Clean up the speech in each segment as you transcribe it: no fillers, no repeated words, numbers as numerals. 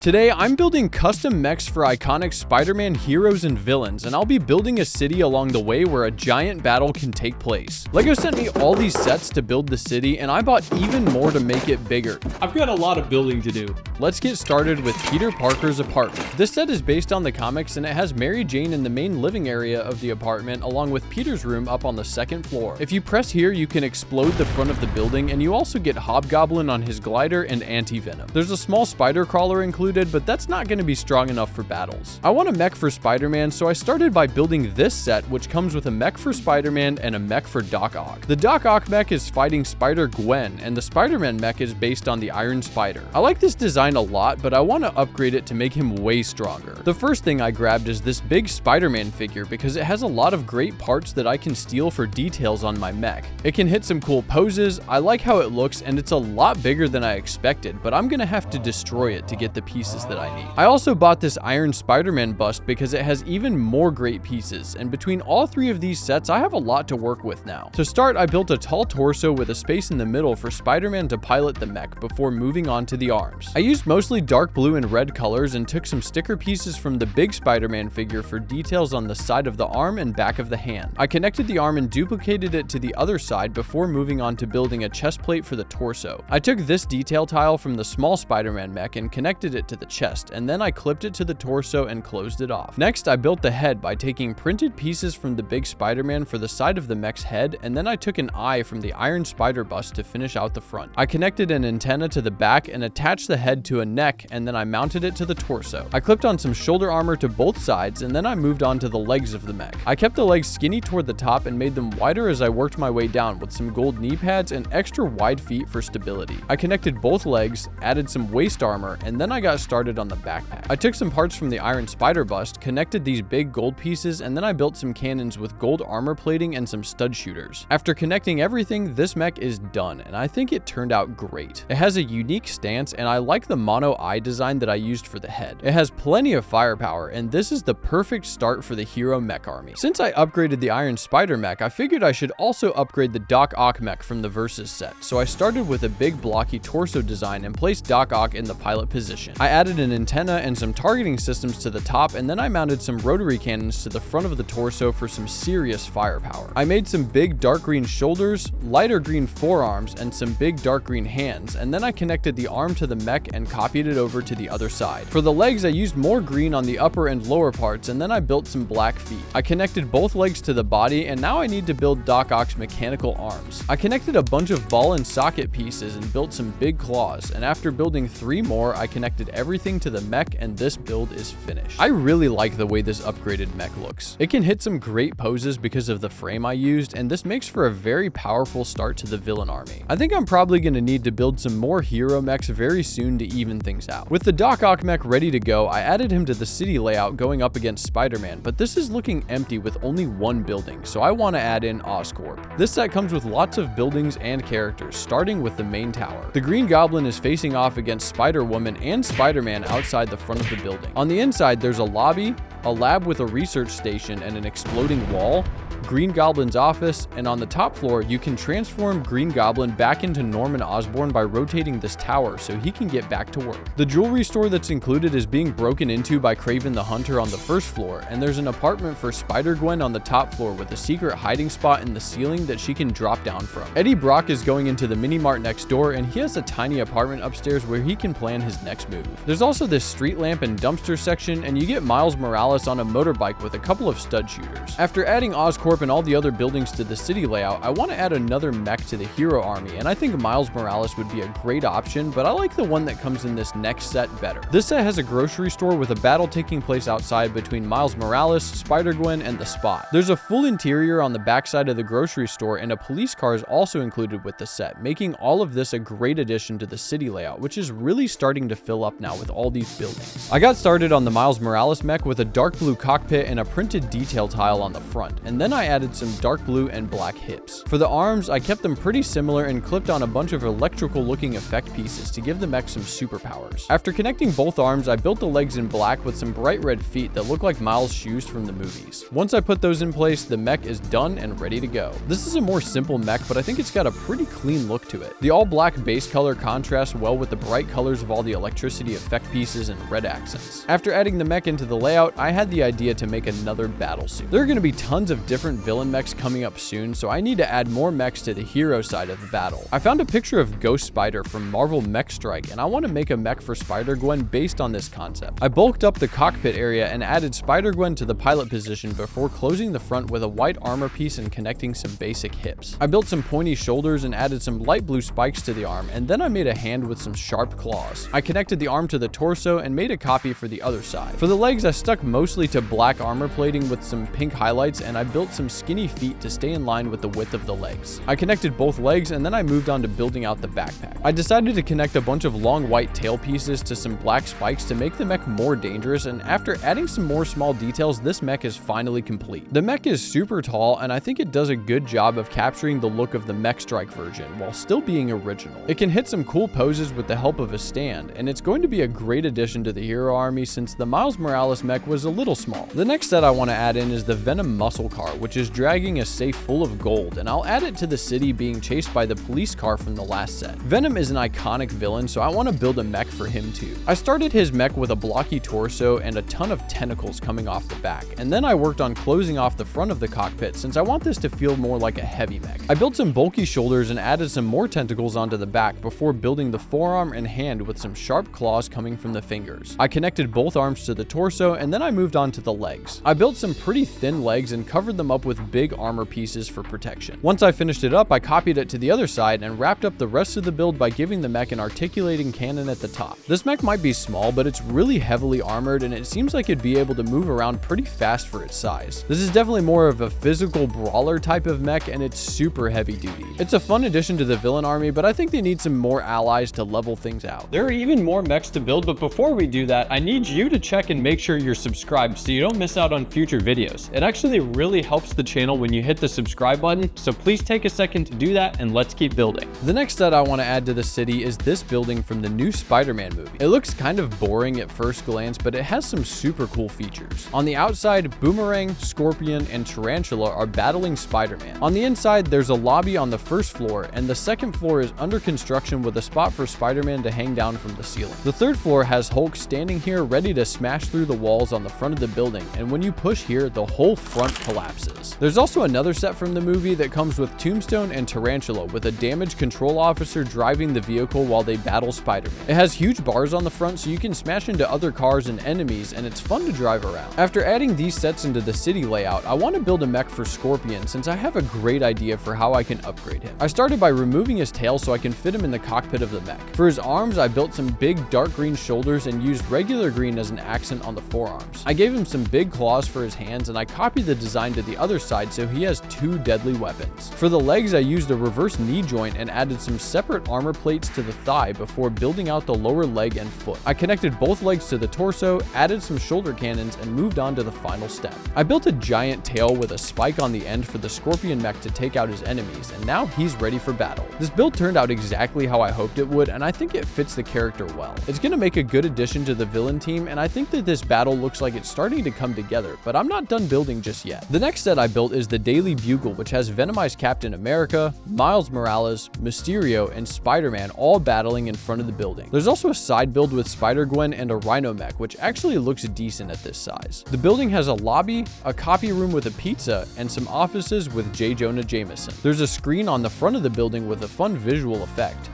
Today, I'm building custom mechs for iconic Spider-Man heroes and villains, and I'll be building a city along the way where a giant battle can take place. LEGO sent me all these sets to build the city, and I bought even more to make it bigger. I've got a lot of building to do. Let's get started with Peter Parker's apartment. This set is based on the comics, and it has Mary Jane in the main living area of the apartment, along with Peter's room up on the second floor. If you press here, you can explode the front of the building, and you also get Hobgoblin on his glider and Anti-Venom. There's a small spider crawler included, but that's not going to be strong enough for battles. I want a mech for Spider-Man, so I started by building this set, which comes with a mech for Spider-Man and a mech for Doc Ock. The Doc Ock mech is fighting Spider-Gwen, and the Spider-Man mech is based on the Iron Spider. I like this design a lot, but I want to upgrade it to make him way stronger. The first thing I grabbed is this big Spider-Man figure because it has a lot of great parts that I can steal for details on my mech. It can hit some cool poses, I like how it looks, and it's a lot bigger than I expected, but I'm gonna have to destroy it to get the pieces that I need. I also bought this Iron Spider-Man bust because it has even more great pieces, and between all three of these sets, I have a lot to work with now. To start, I built a tall torso with a space in the middle for Spider-Man to pilot the mech before moving on to the arms. I used mostly dark blue and red colors and took some sticker pieces from the big Spider-Man figure for details on the side of the arm and back of the hand. I connected the arm and duplicated it to the other side before moving on to building a chest plate for the torso. I took this detail tile from the small Spider-Man mech and connected it to the chest, and then I clipped it to the torso and closed it off. Next, I built the head by taking printed pieces from the big Spider-Man for the side of the mech's head, and then I took an eye from the Iron Spider bust to finish out the front. I connected an antenna to the back and attached the head to a neck, and then I mounted it to the torso. I clipped on some shoulder armor to both sides, and then I moved on to the legs of the mech. I kept the legs skinny toward the top and made them wider as I worked my way down with some gold knee pads and extra wide feet for stability. I connected both legs, added some waist armor, and then I got started on the backpack. I took some parts from the Iron Spider bust, connected these big gold pieces, and then I built some cannons with gold armor plating and some stud shooters. After connecting everything, this mech is done, and I think it turned out great. It has a unique stance, and I like the mono eye design that I used for the head. It has plenty of firepower, and this is the perfect start for the hero mech army. Since I upgraded the Iron Spider mech, I figured I should also upgrade the Doc Ock mech from the Versus set, so I started with a big blocky torso design and placed Doc Ock in the pilot position. I added an antenna and some targeting systems to the top, and then I mounted some rotary cannons to the front of the torso for some serious firepower. I made some big dark green shoulders, lighter green forearms, and some big dark green hands, and then I connected the arm to the mech and copied it over to the other side. For the legs, I used more green on the upper and lower parts, and then I built some black feet. I connected both legs to the body, and now I need to build Doc Ock's mechanical arms. I connected a bunch of ball and socket pieces and built some big claws, and after building 3 more, I connected everything to the mech, and this build is finished. I really like the way this upgraded mech looks. It can hit some great poses because of the frame I used, and this makes for a very powerful start to the villain army. I think I'm probably going to need to build some more hero mechs very soon to even things out. With the Doc Ock mech ready to go, I added him to the city layout going up against Spider-Man, but this is looking empty with only one building, so I want to add in Oscorp. This set comes with lots of buildings and characters, starting with the main tower. The Green Goblin is facing off against Spider-Woman and Spider-Man outside the front of the building. On the inside, there's a lobby, a lab with a research station and an exploding wall, Green Goblin's office, and on the top floor, you can transform Green Goblin back into Norman Osborn by rotating this tower so he can get back to work. The jewelry store that's included is being broken into by Kraven the Hunter on the first floor, and there's an apartment for Spider-Gwen on the top floor with a secret hiding spot in the ceiling that she can drop down from. Eddie Brock is going into the mini-mart next door, and he has a tiny apartment upstairs where he can plan his next move. There's also this street lamp and dumpster section, and you get Miles Morales on a motorbike with a couple of stud shooters. After adding Oscorp and all the other buildings to the city layout, I want to add another mech to the hero army, and I think Miles Morales would be a great option, but I like the one that comes in this next set better. This set has a grocery store with a battle taking place outside between Miles Morales, Spider-Gwen, and the Spot. There's a full interior on the backside of the grocery store, and a police car is also included with the set, making all of this a great addition to the city layout, which is really starting to fill up now with all these buildings. I got started on the Miles Morales mech with a dark blue cockpit and a printed detail tile on the front, and then I added some dark blue and black hips. For the arms, I kept them pretty similar and clipped on a bunch of electrical looking effect pieces to give the mech some superpowers. After connecting both arms, I built the legs in black with some bright red feet that look like Miles' shoes from the movies. Once I put those in place, the mech is done and ready to go. This is a more simple mech, but I think it's got a pretty clean look to it. The all black base color contrasts well with the bright colors of all the electricity effect pieces and red accents. After adding the mech into the layout, I had the idea to make another battle suit. There are going to be tons of different villain mechs coming up soon, so I need to add more mechs to the hero side of the battle. I found a picture of Ghost Spider from Marvel Mech Strike, and I want to make a mech for Spider-Gwen based on this concept. I bulked up the cockpit area and added Spider-Gwen to the pilot position before closing the front with a white armor piece and connecting some basic hips. I built some pointy shoulders and added some light blue spikes to the arm, and then I made a hand with some sharp claws. I connected the arm to the torso and made a copy for the other side. For the legs, I stuck mostly to black armor plating with some pink highlights, and I built some skinny feet to stay in line with the width of the legs. I connected both legs, and then I moved on to building out the backpack. I decided to connect a bunch of long white tail pieces to some black spikes to make the mech more dangerous, and after adding some more small details, this mech is finally complete. The mech is super tall, and I think it does a good job of capturing the look of the Mech Strike version while still being original. It can hit some cool poses with the help of a stand, and it's going to be a great addition to the hero army since the Miles Morales mech was a little small. The next set I want to add in is the Venom muscle car, which is dragging a safe full of gold, and I'll add it to the city being chased by the police car from the last set. Venom is an iconic villain, so I want to build a mech for him too. I started his mech with a blocky torso and a ton of tentacles coming off the back, and then I worked on closing off the front of the cockpit since I want this to feel more like a heavy mech. I built some bulky shoulders and added some more tentacles onto the back before building the forearm and hand with some sharp claws coming from the fingers. I connected both arms to the torso, and then I moved on to the legs. I built some pretty thin legs and covered them up with big armor pieces for protection. Once I finished it up, I copied it to the other side and wrapped up the rest of the build by giving the mech an articulating cannon at the top. This mech might be small, but it's really heavily armored, and it seems like it'd be able to move around pretty fast for its size. This is definitely more of a physical brawler type of mech, and it's super heavy duty. It's a fun addition to the villain army, but I think they need some more allies to level things out. There are even more mechs to build, but before we do that, I need you to check and make sure you're subscribed so you don't miss out on future videos. It actually really helps the channel when you hit the subscribe button, so please take a second to do that and let's keep building. The next set I want to add to the city is this building from the new Spider-Man movie. It looks kind of boring at first glance, but it has some super cool features. On the outside, Boomerang, Scorpion, and Tarantula are battling Spider-Man. On the inside, there's a lobby on the first floor, and the second floor is under construction with a spot for Spider-Man to hang down from the ceiling. The third floor has Hulk standing here ready to smash through the walls on the front of the building, and when you push here, the whole front collapses. There's also another set from the movie that comes with Tombstone and Tarantula, with a damage control officer driving the vehicle while they battle Spider-Man. It has huge bars on the front so you can smash into other cars and enemies, and it's fun to drive around. After adding these sets into the city layout, I want to build a mech for Scorpion since I have a great idea for how I can upgrade him. I started by removing his tail so I can fit him in the cockpit of the mech. For his arms, I built some big dark green shoulders and used regular green as an accent on the forearms. I gave him some big claws for his hands, and I copied the design to the other side so he has two deadly weapons. For the legs, I used a reverse knee joint and added some separate armor plates to the thigh before building out the lower leg and foot. I connected both legs to the torso, added some shoulder cannons, and moved on to the final step. I built a giant tail with a spike on the end for the Scorpion mech to take out his enemies, and now he's ready for battle. This build turned out exactly how I hoped it would, and I think it fits the character well. It's going to make a good addition to the villain team, and I think that this battle looks like it's starting to come together, but I'm not done building just yet. The next set I built is the Daily Bugle, which has Venomized Captain America, Miles Morales, Mysterio, and Spider-Man all battling in front of the building. There's also a side build with Spider-Gwen and a Rhino mech, which actually looks decent at this size. The building has a lobby, a copy room with a pizza, and some offices with J. Jonah Jameson. There's a screen on the front of the building with a fun visual effect.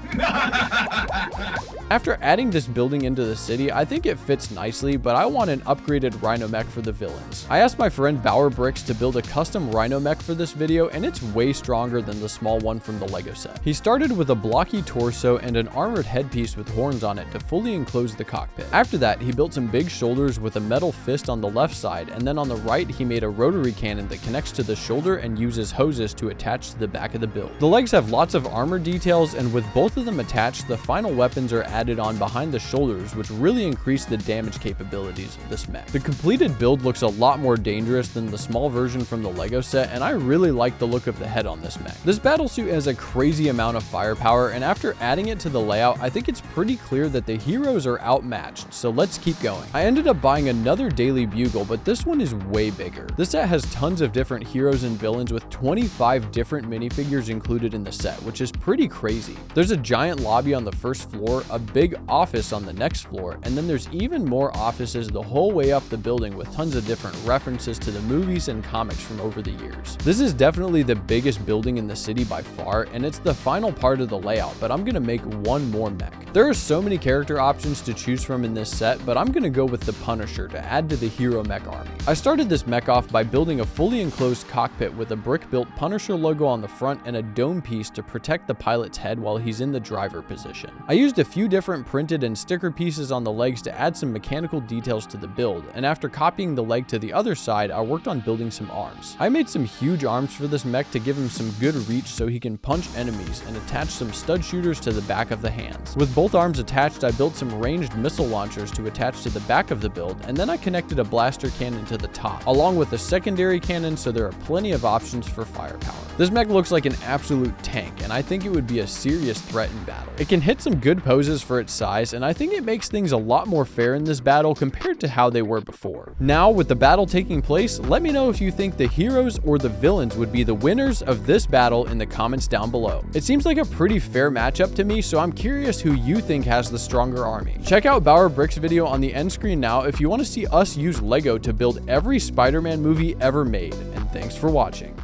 After adding this building into the city, I think it fits nicely, but I want an upgraded Rhino mech for the villains. I asked my friend Bauer Bricks to build a custom Rhino mech for this video, and it's way stronger than the small one from the Lego set. He started with a blocky torso and an armored headpiece with horns on it to fully enclose the cockpit. After that, he built some big shoulders with a metal fist on the left side, and then on the right, he made a rotary cannon that connects to the shoulder and uses hoses to attach to the back of the build. The legs have lots of armor details, and with both of them attached, the final weapons are added on behind the shoulders, which really increase the damage capabilities of this mech. The completed build looks a lot more dangerous than the small version from the Lego set, and I really like the look of the head on this mech. This battlesuit has a crazy amount of firepower, and after adding it to the layout, I think it's pretty clear that the heroes are outmatched, so let's keep going. I ended up buying another daily bugle, but this one is way bigger. This set has tons of different heroes and villains with 25 different minifigures included in the set, which is pretty crazy. There's a giant lobby on the first floor, a big office on the next floor, and then there's even more offices the whole way up the building with tons of different references to the movies and comics from over the years. This is definitely the biggest building in the city by far, and it's the final part of the layout, but I'm gonna make one more mech. There are so many character options to choose from in this set, but I'm gonna go with the Punisher to add to the hero mech army. I started this mech off by building a fully enclosed cockpit with a brick-built Punisher logo on the front and a dome piece to protect the pilot's head while he's in the driver position. I used a few different printed and sticker pieces on the legs to add some mechanical details to the build, and after copying the leg to the other side, I worked on building some arms. I made some huge arms for this mech to give him some good reach so he can punch enemies, and attached some stud shooters to the back of the hands. With both arms attached, I built some ranged missile launchers to attach to the back of the build, and then I connected a blaster cannon to the top, along with a secondary cannon, so there are plenty of options for firepower. This mech looks like an absolute tank, and I think it would be a serious threat in battle. It can hit some good poses for its size, and I think it makes things a lot more fair in this battle compared to how they were before. Now, with the battle taking place, let me know if you think the heroes or the villains would be the winners of this battle in the comments down below. It seems like a pretty fair matchup to me, so I'm curious who you think has the stronger army. Check out Bauer Brick's video on the end screen now if you want to see us use Lego to build every Spider-Man movie ever made, and thanks for watching.